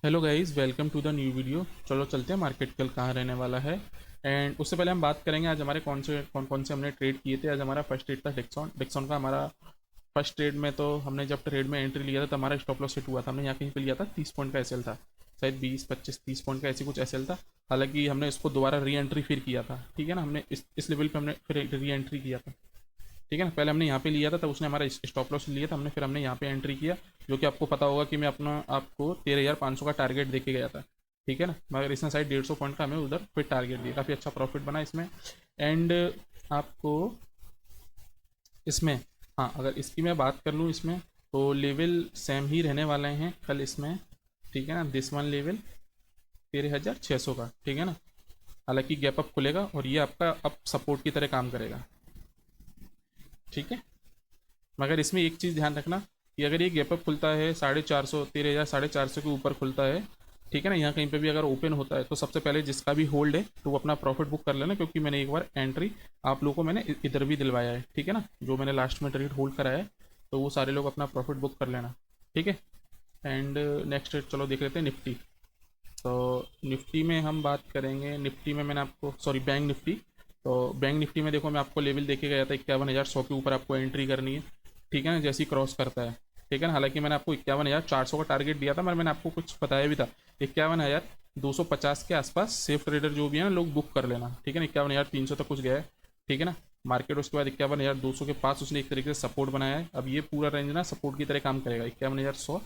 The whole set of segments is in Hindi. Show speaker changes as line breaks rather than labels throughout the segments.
Hello guys, welcome to the new video. चलो चलते हैं मार्केट कल कहाँ रहने वाला है। एंड उससे पहले हम बात करेंगे आज हमारे कौन कौन से हमने ट्रेड किए थे। आज हमारा फर्स्ट ट्रेड था डिक्सॉन डिक्सॉन का। हमारा फर्स्ट ट्रेड में तो हमने जब ट्रेड में एंट्री लिया था तो हमारा स्टॉप लॉस हिट हुआ था। हमने यहाँ कहीं पे लिया था 30 पॉइंट का एसएल था, शायद 20 25 30 पॉइंट का ऐसी कुछ एसएल था। हालांकि हमने इसको दोबारा री एंट्री फिर किया था, ठीक है ना। हमने इस लेवल पे हमने फिर री एंट्री किया था, ठीक है ना। पहले हमने यहाँ पे लिया था तब उसने हमारा स्टॉप लॉस लिया था हमने, फिर हमने यहाँ पे एंट्री किया। जो कि आपको पता होगा कि मैं अपना आपको 13,500 का टारगेट दे के गया था, ठीक है ना। मगर इसने शायद 150 पॉइंट का हमें उधर फिर टारगेट दिया, काफ़ी अच्छा प्रॉफिट बना इसमें। एंड आपको इसमें, हाँ, अगर इसकी मैं बात कर लूँ इसमें तो लेवल सेम ही रहने वाले हैं कल इसमें, ठीक है ना। दिस वन लेवल 13,600 का, ठीक है ना। हालांकि गैप अप खुलेगा और ये आपका अब सपोर्ट की तरह काम करेगा, ठीक है। मगर इसमें एक चीज़ ध्यान रखना कि अगर ये गैप अप खुलता है 450, 13,000 450 के ऊपर खुलता है, ठीक है ना, यहाँ कहीं पे भी अगर ओपन होता है तो सबसे पहले जिसका भी होल्ड है तो वो अपना प्रॉफिट बुक कर लेना, क्योंकि मैंने एक बार एंट्री आप लोगों को मैंने इधर भी दिलवाया है, ठीक है ना। जो मैंने लास्ट में ट्रेड होल्ड कराया है तो वो सारे लोग अपना प्रॉफिट बुक कर लेना, ठीक है। एंड नेक्स्ट चलो देख लेते हैं निफ्टी। तो निफ्टी में हम बात करेंगे। निफ्टी में मैंने आपको, सॉरी, बैंक निफ्टी। तो बैंक निफ्टी में देखो मैं आपको लेवल देके गया था 51,100 के ऊपर आपको एंट्री करनी है, ठीक है ना, जैसे ही क्रॉस करता है, ठीक है ना। हालांकि मैंने आपको 51,400 का टारगेट दिया था, मगर मैंने आपको कुछ बताया भी था 51,250 के आसपास सेफ ट्रेडर जो भी है ना लोग बुक कर लेना, ठीक है ना। 51,300 तक कुछ गया है, ठीक है ना। मार्केट उसके बाद 51,200 के पास उसने एक तरीके से सपोर्ट बनाया है। अब ये पूरा रेंज ना सपोर्ट की तरह काम करेगा, 51,100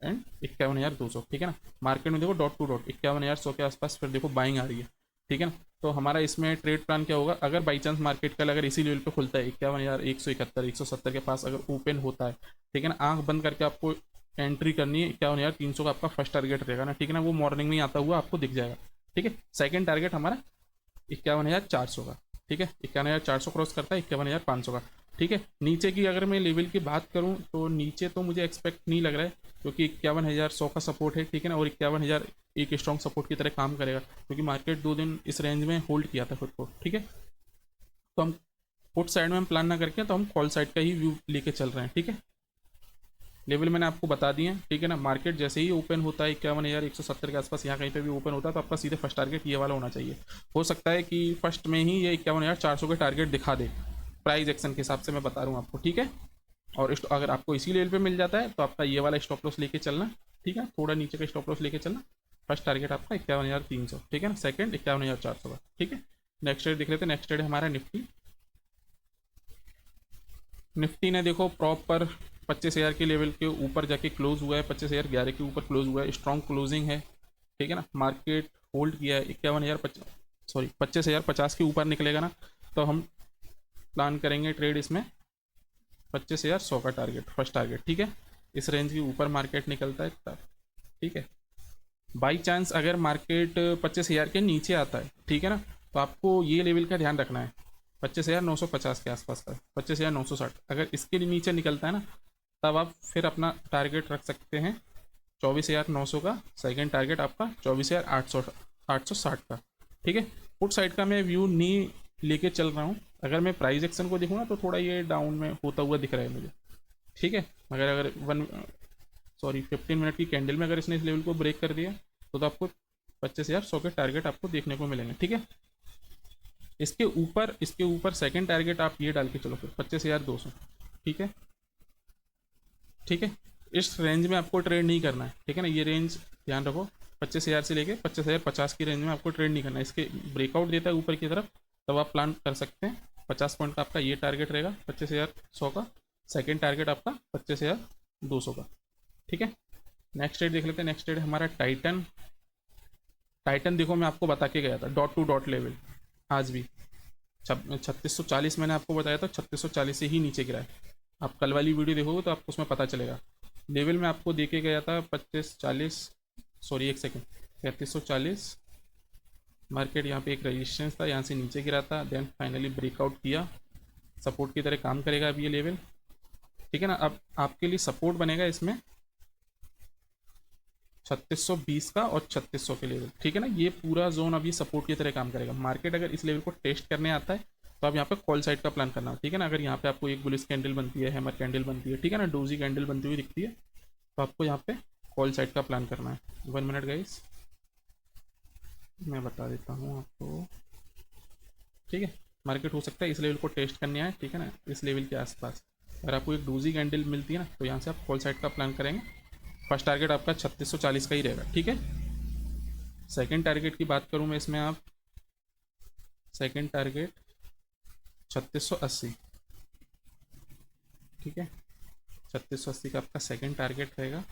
एंड 51,200, ठीक है ना। मार्केट में देखो डॉट टू डॉट 51,100 के आसपास फिर देखो बाइंग आ रही है, ठीक है ना। तो हमारा इसमें ट्रेड प्लान क्या होगा, अगर बाई चांस मार्केट कल अगर इसी लेवल पे खुलता है 51,171 170 के पास अगर ओपन होता है, ठीक है ना, आंख बंद करके आपको एंट्री करनी है। 51,300 का आपका फर्स्ट टारगेट रहेगा ना, ठीक है ना। वो मॉर्निंग में आता हुआ आपको दिख जाएगा, ठीक है। सेकंड टारगेट हमारा 51,400 का, ठीक है। 51,400 क्रॉस करता है 51,500 का, ठीक है। नीचे की अगर मैं लेवल की बात करूं तो नीचे तो मुझे एक्सपेक्ट नहीं लग रहा है, क्योंकि 51,100 का सपोर्ट है, ठीक है ना। और 51,000 एक स्ट्रॉन्ग सपोर्ट की तरह काम करेगा, क्योंकि मार्केट 2 दिन इस रेंज में होल्ड किया था खुद को, ठीक है। तो हम पुट साइड में हम प्लान ना करके तो हम कॉल साइड का ही व्यू लेके चल रहे हैं, ठीक है। लेवल मैंने आपको बता दिए हैं, ठीक है ना। मार्केट जैसे ही ओपन होता है 51,170 के आसपास यहाँ कहीं पे भी ओपन होता है तो आपका सीधे फर्स्ट टारगेट ये वाला होना चाहिए। हो सकता है कि फर्स्ट में ही ये 51,400 के टारगेट दिखा दे, प्राइस एक्शन के हिसाब से मैं बता रहा हूँ आपको, ठीक है। और अगर आपको इसी लेवल पे मिल जाता है तो आपका ये वाला स्टॉप लॉस लेके चलना, ठीक है। थोड़ा नीचे का स्टॉप लॉस लेके चलना। फर्स्ट टारगेट आपका 51,300, ठीक है ना। सेकंड 51,400 का, ठीक है। नेक्स्ट रेट देख लेते हैं। नेक्स्ट रेट हमारा निफ्टी। निफ्टी ने देखो प्रॉपर 25,000 के लेवल के ऊपर जाके क्लोज हुआ है, 25,011 के ऊपर क्लोज हुआ है, स्ट्रॉन्ग क्लोजिंग है, ठीक है ना। मार्केट होल्ड किया है 25,050 के ऊपर निकलेगा ना तो हम प्लान करेंगे ट्रेड इसमें 25,100 का टारगेट, फर्स्ट टारगेट, ठीक है। इस रेंज के ऊपर मार्केट निकलता है तब, ठीक है। बाई चांस अगर मार्केट 25,000 के नीचे आता है, ठीक है ना, तो आपको ये लेवल का ध्यान रखना है 25,950 के आसपास का, 25,960 अगर इसके नीचे निकलता है ना तब आप फिर अपना टारगेट रख सकते हैं 24,900 का। सेकंड टारगेट आपका 24,860 का, ठीक है। पुट साइड का मैं व्यू नहीं लेके चल रहा हूँ। अगर मैं प्राइस एक्शन को देखूँ ना तो थोड़ा ये डाउन में होता हुआ दिख रहा है मुझे, ठीक है। मगर अगर 15 मिनट की कैंडल में अगर इसने इस लेवल को ब्रेक कर दिया तो आपको 25,100 के टारगेट आपको देखने को मिलेंगे, ठीक है। इसके ऊपर सेकंड टारगेट आप ये डाल के चलो फिर 25,200, ठीक है, ठीक है। इस रेंज में आपको ट्रेड नहीं करना है, ठीक है ना। ये रेंज ध्यान रखो, 25,000 से लेके 25,050 की रेंज में आपको ट्रेड नहीं करना है। इसके ब्रेकआउट देता है ऊपर की तरफ तब आप प्लान कर सकते हैं। 50 पॉइंट का आपका ये टारगेट रहेगा 25,100 का। सेकेंड टारगेट आपका 25,200 का, ठीक है। नेक्स्ट रेट देख लेते हैं। नेक्स्ट रेट हमारा टाइटन। टाइटन देखो मैं आपको बता के गया था डॉट टू डॉट लेवल आज भी 3640 मैंने आपको बताया था, 3640 से ही नीचे गिरा है। आप कल वाली वीडियो देखोगे तो आपको उसमें पता चलेगा। लेवल में आपको देके गया था 2540, सॉरी एक सेकेंड, 3340। मार्केट यहाँ पे एक रेजिस्टेंस था, यहाँ से नीचे गिरा था, देन फाइनली ब्रेकआउट किया, सपोर्ट की तरह काम करेगा अब ये लेवल, ठीक है ना। अब आपके लिए सपोर्ट बनेगा इसमें 3620 का और 3600 के लेवल, ठीक है ना। ये पूरा जोन अभी सपोर्ट की तरह काम करेगा। मार्केट अगर इस लेवल को टेस्ट करने आता है तो आप यहाँ पे कॉल साइड का प्लान करना, ठीक है ना। अगर यहाँ पे आपको एक बुलिश कैंडल बनती है, हैमर कैंडल बनती है, ठीक है ना, डोजी कैंडल बनती हुई दिखती है तो आपको यहाँ पे कॉल साइड का प्लान करना है। 1 मिनट गाइस, मैं बता देता हूँ आपको। ठीक है, मार्केट हो सकता है इस लेवल को टेस्ट करने आए, ठीक है ना, इस लेवल के आसपास। अगर आपको एक डूजी कैंडल मिलती है ना, तो यहाँ से आप कॉल साइड का प्लान करेंगे। फर्स्ट टारगेट आपका 3640 का ही रहेगा, ठीक है। सेकंड टारगेट की बात करूँ मैं इसमें, आप सेकंड टारगेट 3680, ठीक है, 3680 का आपका सेकंड टारगेट रहेगा,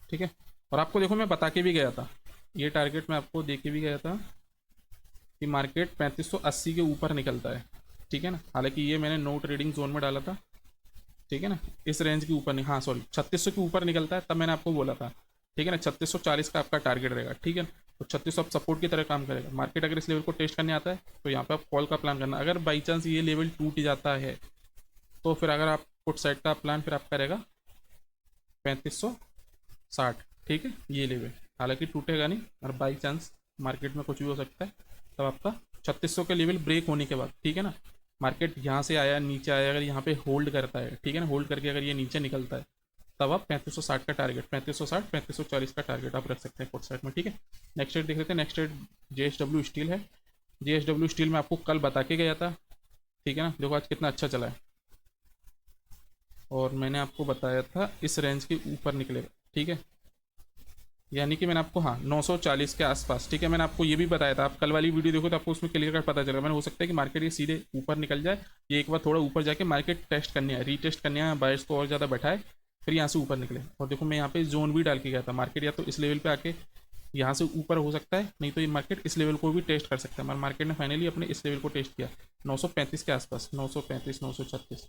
ठीक है। और आपको देखो मैं बता के भी गया था, ये टारगेट मैं आपको दे के भी गया था कि मार्केट 3580 के ऊपर निकलता है, ठीक है ना। हालांकि ये मैंने नो ट्रेडिंग जोन में डाला था, ठीक है ना, इस रेंज के ऊपर नहीं, हाँ सॉरी 3600 के ऊपर निकलता है तब मैंने आपको बोला था, ठीक है ना। 3640 का आपका टारगेट रहेगा, ठीक है ना। तो 3600 आप सपोर्ट की तरह काम करेगा। मार्केट अगर इस लेवल को टेस्ट करने आता है तो यहाँ पे आप कॉल का प्लान करना। अगर बाई चांस ये लेवल टूट जाता है तो फिर अगर आप पुट साइड का प्लान फिर आपका रहेगा 3560, ठीक है, ये लेवल। हालांकि टूटेगा नहीं, और बाई चांस मार्केट में कुछ भी हो सकता है, तब आपका 3600 के लेवल ब्रेक होने के बाद, ठीक है ना, मार्केट यहाँ से आया नीचे आया, अगर यहाँ पे होल्ड करता है, ठीक है ना, होल्ड करके अगर ये नीचे निकलता है, तब आप 3560 का टारगेट, 3560 3540 का टारगेट आप रख सकते हैं पुट साइड में, ठीक है। नेक्स्ट रेट देख लेते हैं। नेक्स्ट रेट JSW स्टील है। JSW स्टील में आपको कल बता के गया था, ठीक है ना। देखो आज कितना अच्छा चला है, और मैंने आपको बताया था इस रेंज के ऊपर निकलेगा, ठीक है, यानी कि मैंने आपको, हाँ 940 के आसपास, ठीक है, मैंने आपको ये भी बताया था। आप कल वाली वीडियो देखो तो आपको उसमें क्लियर कट पता चलेगा। मैंने हो सकता है कि मार्केट ये सीधे ऊपर निकल जाए, ये एक बार थोड़ा ऊपर जाके मार्केट टेस्ट करने आए, रीटेस्ट करने आए, बायर्स को और ज़्यादा बैठाए, फिर यहाँ से ऊपर निकले। और देखो मैं यहाँ पे जोन भी डाल के गया था, मार्केट या तो इस लेवल पे आके यहाँ से ऊपर हो सकता है, नहीं तो ये मार्केट इस लेवल को भी टेस्ट कर सकता है। हमारे मार्केट ने फाइनली अपने इस लेवल को टेस्ट किया 935 के आसपास, 935 936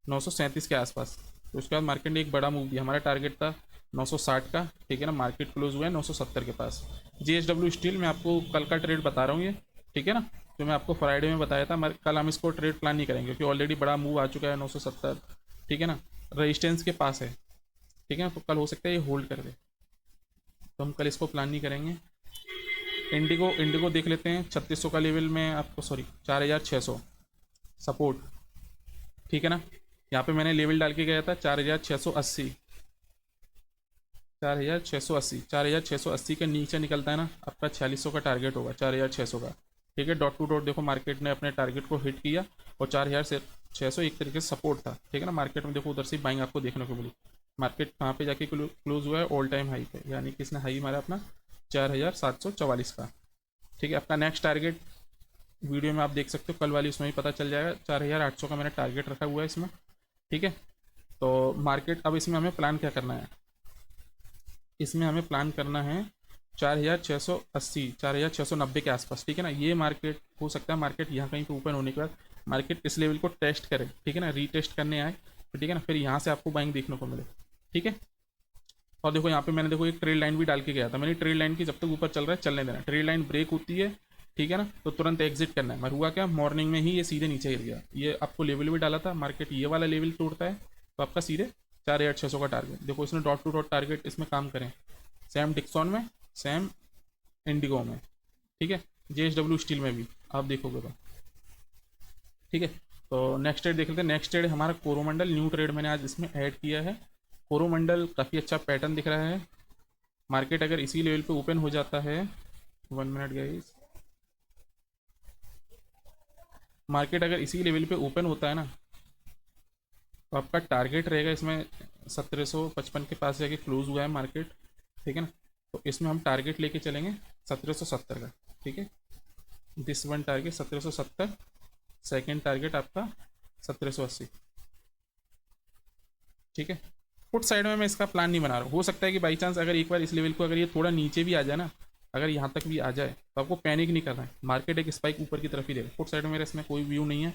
937 के आसपास। तो उसके बाद मार्केट ने एक बड़ा मूव दिया। हमारा टारगेट था 960 का, ठीक है ना, मार्केट क्लोज हुआ है 970 के पास। JSW स्टील में आपको कल का ट्रेड बता रहा हूँ ये, ठीक है ना, जो मैं आपको फ्राइडे में बताया था। कल हम इसको ट्रेड प्लान नहीं करेंगे क्योंकि ऑलरेडी बड़ा मूव आ चुका है 970, ठीक है ना, रेजिस्टेंस के पास है, ठीक है ना, तो कल हो सकता है ये होल्ड कर दे, तो हम कल इसको प्लान नहीं करेंगे। इंडिगो देख लेते हैं। 3600 का लेवल में आपको, सॉरी 4600 सपोर्ट, ठीक है ना। यहाँ पे मैंने लेवल डाल के गया था 4680, 4680 के नीचे निकलता है ना, आपका 4600 का टारगेट होगा, 4600 का, ठीक है। डॉट टू डॉट देखो मार्केट ने अपने टारगेट को हिट किया, और 4600 एक तरीके से सपोर्ट था, ठीक है ना। मार्केट में देखो उधर से बाइंग आपको देखने को मिली। मार्केट कहाँ पे जाके क्लोज हुआ है, ऑल टाइम हाई पे, यानी कि इसने हाई मारा अपना 4744 का, ठीक है। आपका नेक्स्ट टारगेट वीडियो में आप देख सकते हो, कल वाली उसमें भी पता चल जाएगा। 4800 का मैंने टारगेट रखा हुआ है इसमें, ठीक है। तो मार्केट अब इसमें हमें प्लान क्या करना है, इसमें हमें प्लान करना है 4680 4690 के आसपास, ठीक है ना। ये मार्केट हो सकता है मार्केट यहाँ कहीं पे ओपन होने के बाद मार्केट इस लेवल को टेस्ट करे, ठीक है ना, रीटेस्ट करने आए, ठीक है ना, फिर यहाँ से आपको बाइंग देखने को मिले, ठीक है। और देखो यहाँ पे मैंने देखो एक ट्रेड लाइन भी डाल के गया था। मैंने ट्रेड लाइन की जब तक ऊपर चल रहा है चलने देना, ट्रेड लाइन ब्रेक होती है, ठीक है ना, तो तुरंत एग्जिट करना है। मगर हुआ क्या, मॉर्निंग में ही ये सीधे नीचे गिर गया। ये आपको लेवल भी डाला था, मार्केट ये वाला लेवल तोड़ता है तो आपका सीधे 4600 का टारगेट। देखो इसने डॉट टू डॉट टारगेट इसमें काम करें, सेम डिक्सॉन में, सेम इंडिगो में, ठीक है, JSW स्टील में भी आप देखोगे तो, ठीक है। तो नेक्स्ट ट्रेड देख लेते हैं। नेक्स्ट ट्रेड हमारा कोरोमंडल, न्यू ट्रेड मैंने आज इसमें ऐड किया है। कोरोमंडल काफ़ी अच्छा पैटर्न दिख रहा है। मार्केट अगर इसी लेवल पे ओपन हो जाता है, 1 मिनट गाइस, मार्केट अगर इसी लेवल पे ओपन होता है ना, तो आपका टारगेट रहेगा इसमें 1755 के पास जाके क्लोज हुआ है मार्केट, ठीक है ना। तो इसमें हम टारगेट लेके चलेंगे 1770 का, ठीक है। This one target 1770, second target आपका 1780, ठीक है। पुट साइड में मैं इसका प्लान नहीं बना रहा हूँ। हो सकता है कि बाई चांस अगर एक बार इस लेवल को अगर ये थोड़ा नीचे भी आ जाए ना, अगर यहाँ तक भी आ जाए, तो आपको पैनिक नहीं करना है। मार्केट एक स्पाइक ऊपर की तरफ ही देगा। पुट साइड में मेरा इसमें कोई व्यू नहीं है,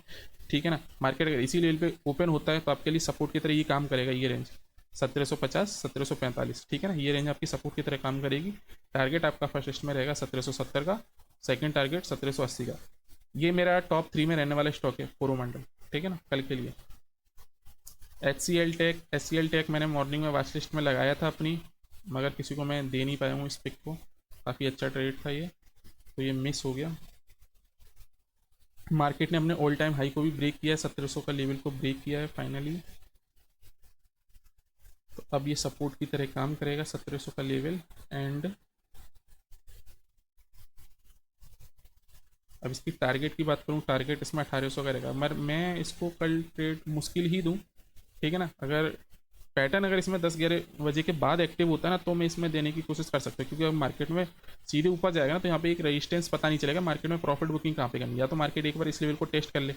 ठीक है ना। मार्केट अगर इसी लेवल पे ओपन होता है तो आपके लिए सपोर्ट की तरह ये काम करेगा। ये रेंज 1750 1745, ठीक है ना, ये रेंज आपकी सपोर्ट की तरह काम करेगी। टारगेट आपका फर्स्ट लिस्ट में रहेगा 1770 का, सेकेंड टारगेट 1780 का। ये मेरा टॉप 3 में रहने वाला स्टॉक है कोरोमंडल, ठीक है ना, कल के लिए। HCL टेक मैंने मॉर्निंग में वॉच लिस्ट में लगाया था अपनी, मगर किसी को मैं दे नहीं पाया हूँ इस पिक को। काफ़ी अच्छा ट्रेड था ये, तो ये मिस हो गया। मार्केट ने अपने ऑल टाइम हाई को भी ब्रेक किया है, 1700 का लेवल को ब्रेक किया है फाइनली। तो अब ये सपोर्ट की तरह काम करेगा 1700 का लेवल। एंड अब इसकी टारगेट की बात करूँ, टारगेट इसमें 1800 का रहेगा, मगर मैं इसको कल ट्रेड मुश्किल ही दूँ, ठीक है ना। अगर पैटर्न अगर इसमें 10-11 बजे के बाद एक्टिव होता है ना, तो मैं इसमें देने की कोशिश कर सकता हूँ, क्योंकि अब मार्केट में सीधे ऊपर जाएगा ना, तो यहाँ पे एक रेजिस्टेंस पता नहीं चलेगा मार्केट में प्रॉफिट बुकिंग कहाँ पे करनी। या तो मार्केट एक बार इस लेवल को टेस्ट कर ले,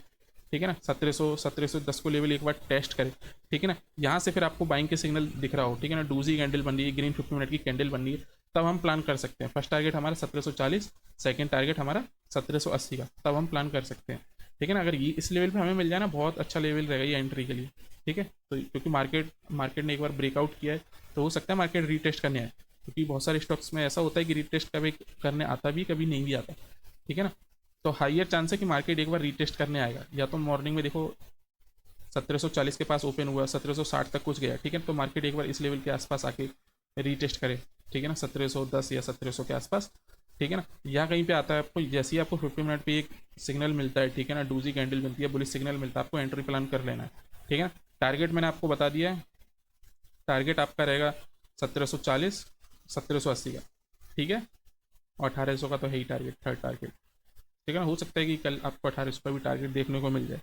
ठीक है ना, 1710 को लेवल एक बार टेस्ट करे, ठीक है ना, यहाँ से फिर आपको बाइंग के सिग्नल दिख रहा हो, ठीक है ना, डूजी कैंडल बन रही है, ग्रीन 50 मिनट की कैंडल बन रही है, तब हम प्लान कर सकते हैं। फर्स्ट टारगेट हमारा 1740, सेकंड टारगेट हमारा 1780 का, तब हम प्लान कर सकते हैं, ठीक है ना। अगर ये इस लेवल पे हमें मिल जाए ना, बहुत अच्छा लेवल रहेगा ये एंट्री के लिए, ठीक है। तो क्योंकि मार्केट ने एक बार ब्रेकआउट किया है, तो हो सकता है मार्केट रीटेस्ट करने आए, क्योंकि बहुत सारे स्टॉक्स में ऐसा होता है कि रीटेस्ट कभी करने आता भी, कभी नहीं भी आता, ठीक है ना। तो हाइयर चांस है कि मार्केट एक बार रीटेस्ट करने आएगा। या तो मॉर्निंग में देखो 1740 के पास ओपन हुआ, 1760 तक कुछ गया, ठीक है, तो मार्केट एक बार इस लेवल के आसपास आके रीटेस्ट करे, ठीक है ना, 1710 या 1700 के आसपास, ठीक है ना। या कहीं पे आता है आपको, जैसे ही आपको 50 मिनट पे एक सिग्नल मिलता है, ठीक है ना, डूजी कैंडल मिलती है, बुलिश सिग्नल मिलता है, आपको एंट्री प्लान कर लेना है, ठीक है ना। टारगेट मैंने आपको बता दिया है, टारगेट आपका रहेगा 1740, 1780 का, ठीक है, और 1800 का तो है ही टारगेट, थर्ड टारगेट, ठीक है ना। हो सकता है कि कल आपको 1800 का भी टारगेट देखने को मिल जाए।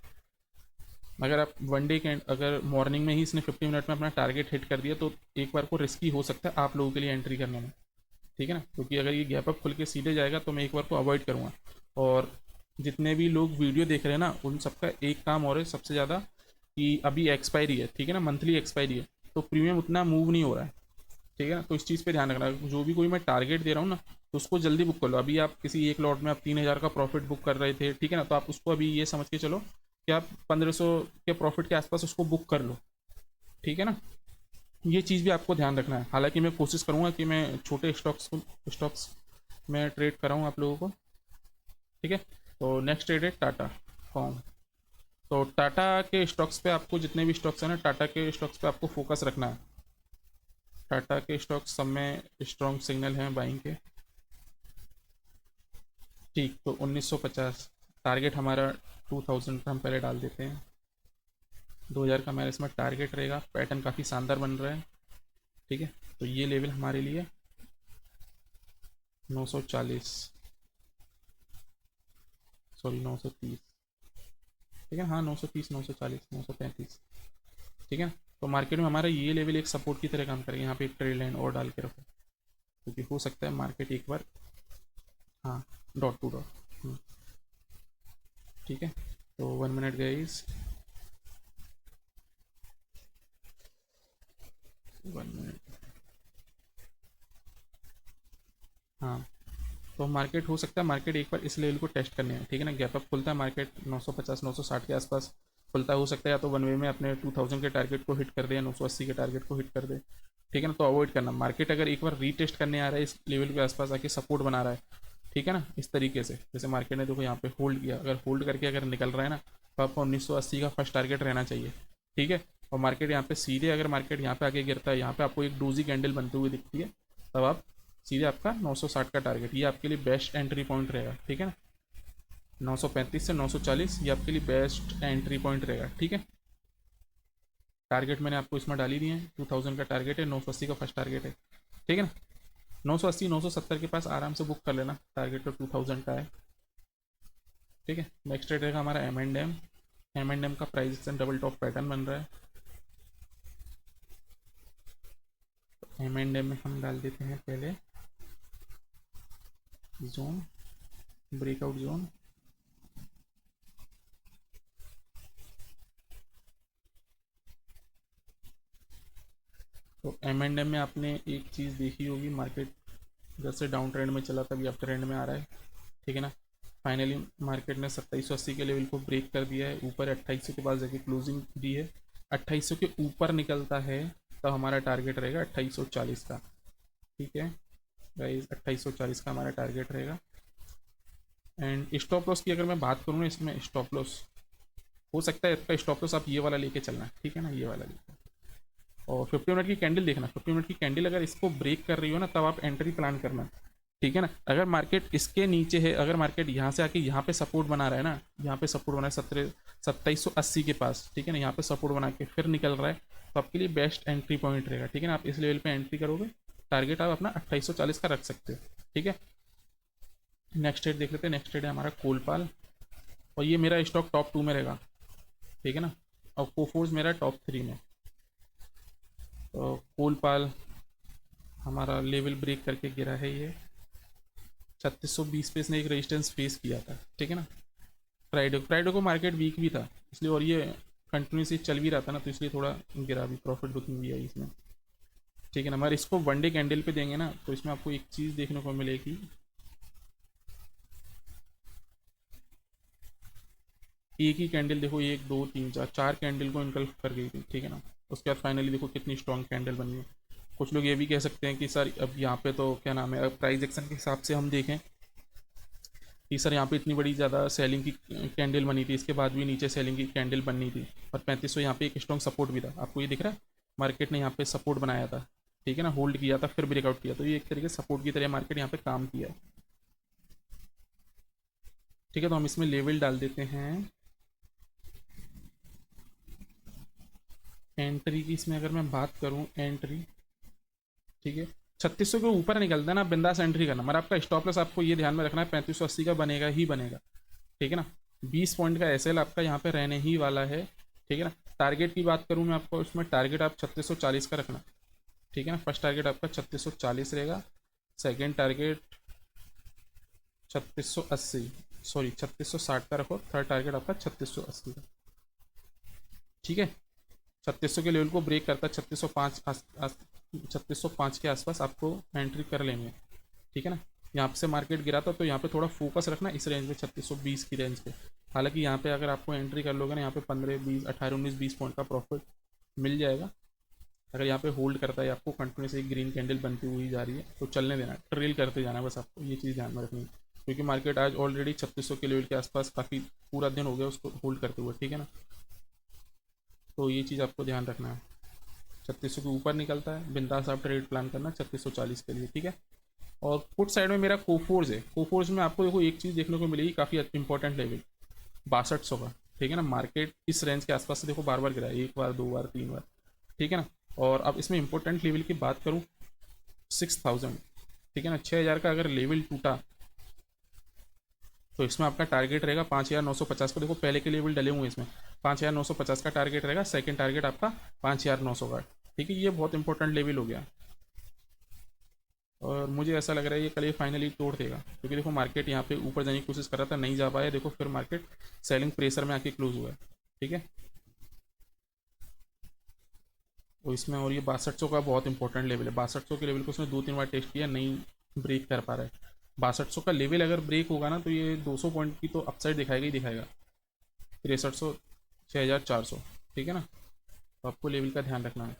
अगर आप वन डे के अगर मॉर्निंग में ही इसने 50 मिनट में अपना टारगेट हिट कर दिया, तो एक बार को रिस्की हो सकता है आप लोगों के लिए एंट्री करने में, ठीक है ना, क्योंकि अगर ये गैप अप खुल के सीधे जाएगा तो मैं एक बार को अवॉइड करूँगा। और जितने भी लोग वीडियो देख रहे हैं ना, उन सबका एक काम और है सबसे ज़्यादा, कि अभी एक्सपायरी है, ठीक है ना, मंथली एक्सपायरी है, तो प्रीमियम उतना मूव नहीं हो रहा है, ठीक है ना। तो इस चीज़ पे ध्यान रखना, जो भी कोई मैं टारगेट दे रहा हूँ ना, तो उसको जल्दी बुक कर लो। अभी आप किसी एक लॉट में आप 3000 का प्रॉफिट बुक कर रहे थे, ठीक है ना, तो आप उसको अभी ये समझ के चलो कि आप 1500 के प्रॉफिट के आसपास उसको बुक कर लो, ठीक है ना। ये चीज़ भी आपको ध्यान रखना है। हालांकि मैं कोशिश करूँगा कि मैं छोटे स्टॉक्स में ट्रेड कराऊँ आप लोगों को, ठीक है। तो नेक्स्ट ट्रेड है टाटा कॉम। तो टाटा के स्टॉक्स पे आपको, जितने भी स्टॉक्स हैं ना, टाटा के स्टॉक्स पे आपको फोकस रखना है। टाटा के स्टॉक्स सब में स्ट्रॉन्ग सिग्नल हैं बाइंग के, ठीक। तो 1950 टारगेट हमारा, 2000 का हम पहले डाल देते हैं, 2000 का हमारा इसमें टारगेट रहेगा। पैटर्न काफ़ी शानदार बन रहा है, ठीक है। तो ये लेवल हमारे लिए 940, सॉरी 930, ठीक है, हाँ 930, 940, 935, ठीक है। तो मार्केट में हमारा ये लेवल एक सपोर्ट की तरह काम करेगा। यहाँ पे एक ट्रेड लाइन और डाल के रखो, क्योंकि हो सकता है मार्केट एक बार, हाँ, डॉट टू डॉट, ठीक है। तो 1 मिनट गाइस, 1 मिनट, हाँ। तो मार्केट हो सकता है मार्केट एक बार इस लेवल को टेस्ट करने है, ठीक है ना। गैप अप खुलता है मार्केट 950 960 के आसपास खुलता है, हो सकता है या तो वन वे में अपने 2000 के टारगेट को हिट कर दे या 980 के टारगेट को हिट कर दे, ठीक है ना। तो अवॉइड करना, मार्केट अगर एक बार रीटेस्ट करने आ रहा है इस लेवल के आसपास आके सपोर्ट बना रहा है, ठीक है ना, इस तरीके से, जैसे मार्केट ने देखो यहाँ पे होल्ड किया, अगर होल्ड करके अगर निकल रहा है ना, तो आपको 1980 का फर्स्ट टारगेट रहना चाहिए, ठीक है। और मार्केट यहाँ पे सीधे, अगर मार्केट यहाँ पे आके गिरता है, यहाँ पे आपको एक डूजी कैंडल बनते हुए दिखती है, तब आप सीधे आपका 960 का टारगेट, ये आपके लिए बेस्ट एंट्री पॉइंट रहेगा, ठीक है ना। 935 से 940 ये आपके लिए बेस्ट एंट्री पॉइंट रहेगा, ठीक है। टारगेट मैंने आपको इसमें डाली दिए हैं, 2000 का टारगेट है, 980 का फर्स्ट टारगेट है, ठीक है ना। 980 970 के पास आराम से बुक कर लेना, टारगेट तो 2000 का है, ठीक है। नेक्स्ट रेट रहेगा हमारा एम एंड एम का price action double top pattern बन रहा है। एम में हम डाल देते हैं पहले जोन, ब्रेकआउट जोन, तो एम में आपने एक चीज़ देखी होगी, मार्केट जैसे डाउन ट्रेंड में चला था, अभी अप ट्रेंड में आ रहा है, ठीक है ना। फाइनली मार्केट ने 2780 के लेवल को ब्रेक कर दिया है, ऊपर 2800 के पास जाके क्लोजिंग दी है। 2800 के ऊपर निकलता है तो हमारा टारगेट रहेगा 2840 का, ठीक है गाइस, 2840 का हमारा टारगेट रहेगा। एंड स्टॉप लॉस की अगर मैं बात करूँ ना, इसमें स्टॉप लॉस हो सकता है इसका स्टॉप लॉस आप ये वाला लेके चलना, ठीक है ना, ये वाला लेके। और 50 मिनट की कैंडल देखना, 50 मिनट की कैंडल अगर इसको ब्रेक कर रही हो ना, तब आप एंट्री प्लान करना, ठीक है ना। अगर मार्केट इसके नीचे है, अगर मार्केट यहाँ से आके यहाँ पे सपोर्ट बना रहा है ना, यहाँ पे सपोर्ट बना है 2780 के पास, ठीक है ना, यहाँ पे सपोर्ट बना के फिर निकल रहा है, तो आपके लिए बेस्ट एंट्री पॉइंट रहेगा, ठीक है ना। आप इस लेवल पे एंट्री करोगे, टारगेट आप अपना 2840 का रख सकते हो, ठीक है। नेक्स्ट ट्रेड देख लेते हैं। नेक्स्ट ट्रेड है हमारा कोलपाल, और ये मेरा स्टॉक टॉप 2 में रहेगा, ठीक है ना, और कोफोर्स मेरा टॉप 3 में। तो कोलपाल हमारा लेवल ब्रेक करके गिरा है, ये 3620 पे इसने एक रेजिस्टेंस फेस किया था, ठीक है ना। फ्राइडे को मार्केट वीक भी था इसलिए, और ये कंटिन्यूसली चल भी रहा था ना, तो इसलिए थोड़ा गिरा भी, प्रॉफिट बुकिंग भी आई इसमें, ठीक है ना। मगर इसको वन डे कैंडल पे देंगे ना, तो इसमें आपको एक चीज़ देखने को मिलेगी, एक ही कैंडल देखो, 1 2 3 4 कैंडल को इनकल्फ कर गई थी, ठीक है ना। उसके बाद फाइनली देखो कितनी स्ट्रॉन्ग कैंडल बनी है। कुछ लोग ये भी कह सकते हैं कि सर अब यहाँ पे तो क्या नाम है, अब प्राइस एक्शन के हिसाब से हम देखें कि सर यहाँ पे इतनी बड़ी ज़्यादा सेलिंग की कैंडल बनी थी, इसके बाद भी नीचे सेलिंग की कैंडल बननी थी, और 3500 यहाँ पे एक स्ट्रॉन्ग सपोर्ट भी था, आपको ये दिख रहा है, मार्केट ने यहाँ पे सपोर्ट बनाया था, ठीक है ना, होल्ड किया था फिर ब्रेकआउट किया, तो ये एक तरीके से सपोर्ट की तरह मार्केट यहाँ पे काम किया, ठीक है। तो हम इसमें लेवल डाल देते हैं एंट्री की। इसमें अगर मैं बात करूँ एंट्री, ठीक है, 3600 के ऊपर निकलता है ना, बिंदास एंट्री करना, मगर आपका स्टॉप लॉस आपको ये ध्यान में रखना है 3580 का बनेगा ही बनेगा, ठीक है ना। 20 पॉइंट का एसएल आपका यहाँ पे रहने ही वाला है, ठीक है ना। टारगेट की बात करूँ मैं आपको, उसमें टारगेट आप 3640 का रखना, ठीक है ना। फर्स्ट टारगेट आपका 3640 रहेगा, सेकेंड टारगेट 3680, सॉरी 3660 का रखो, थर्ड टारगेट आपका 3680 का, ठीक है। 3600 के लेवल को ब्रेक करता है, 3605 के आसपास आपको एंट्री कर लेंगे, ठीक है ना। यहाँ से मार्केट गिरा था, तो यहाँ पे थोड़ा फोकस रखना इस रेंज पे, 3620 की रेंज पे। हालांकि यहाँ पे अगर आपको एंट्री कर लोगे ना, यहाँ पे 15 20 18 19 20 पॉइंट का प्रॉफिट मिल जाएगा। अगर यहाँ पे होल्ड करता है, आपको कंटिन्यूस एक ग्रीन कैंडल बनती हुई जा रही है, तो चलने देना, ट्रेल करते जाना, बस आपको ये चीज़ ध्यान में रखनी है, क्योंकि मार्केट आज ऑलरेडी 3600 के लेवल के आसपास काफ़ी पूरा दिन हो गया उसको होल्ड करते हुए, ठीक है ना। तो ये चीज़ आपको ध्यान रखना है, 3600 के ऊपर निकलता है, बिंदास आप ट्रेड प्लान करना 3640 के लिए, ठीक है। और पुट साइड में मेरा कोफोर्स है, कोफोर्स में आपको देखो एक चीज़ देखने को मिलेगी, काफ़ी इंपॉर्टेंट लेवल 6200 का, ठीक है ना। मार्केट इस रेंज के आसपास से देखो बार बार गिरा है, 1 बार 2 बार 3 बार, ठीक है ना। और अब इसमें इंपॉर्टेंट लेवल की बात करूँ 6000, ठीक है ना, 6000 का अगर लेवल टूटा, तो इसमें आपका टारगेट रहेगा 5950 का, देखो पहले के लेवल डले हुए हैं इसमें, 5950 का टारगेट रहेगा, सेकंड टारगेट आपका 5900 का, ठीक है। ये बहुत इंपॉर्टेंट लेवल हो गया, और मुझे ऐसा लग रहा है ये कल ये फाइनली तोड़ देगा, क्योंकि देखो मार्केट यहाँ पे ऊपर जाने की कोशिश कर रहा था, नहीं जा पाया, देखो फिर मार्केट सेलिंग प्रेशर में आके क्लोज हुआ है, ठीक है। तो इसमें और ये 6200 का बहुत इंपॉर्टेंट लेवल है, 6200 के लेवल को उसने 2 3 बार टेस्ट किया, नहीं ब्रेक कर पा रहा है। 6200 का लेवल अगर ब्रेक होगा ना, तो ये 200 पॉइंट की तो अपसाइड दिखाएगा ही दिखाएगा, 6300 6400, ठीक है ना। तो आपको लेवल का ध्यान रखना है।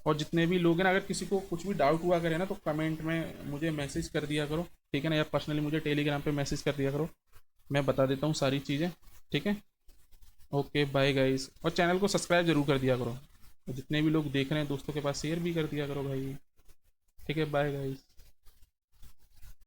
और जितने भी लोग हैं ना, अगर किसी को कुछ भी डाउट हुआ करे ना, तो कमेंट में मुझे मैसेज कर दिया करो, ठीक है ना, या पर्सनली मुझे टेलीग्राम पे मैसेज कर दिया करो, मैं बता देता हूँ सारी चीज़ें, ठीक है। ओके बाय गाइस, और चैनल को सब्सक्राइब जरूर कर दिया करो, जितने भी लोग देख रहे हैं दोस्तों के पास शेयर भी कर दिया करो भाई, ठीक है। Bye guys.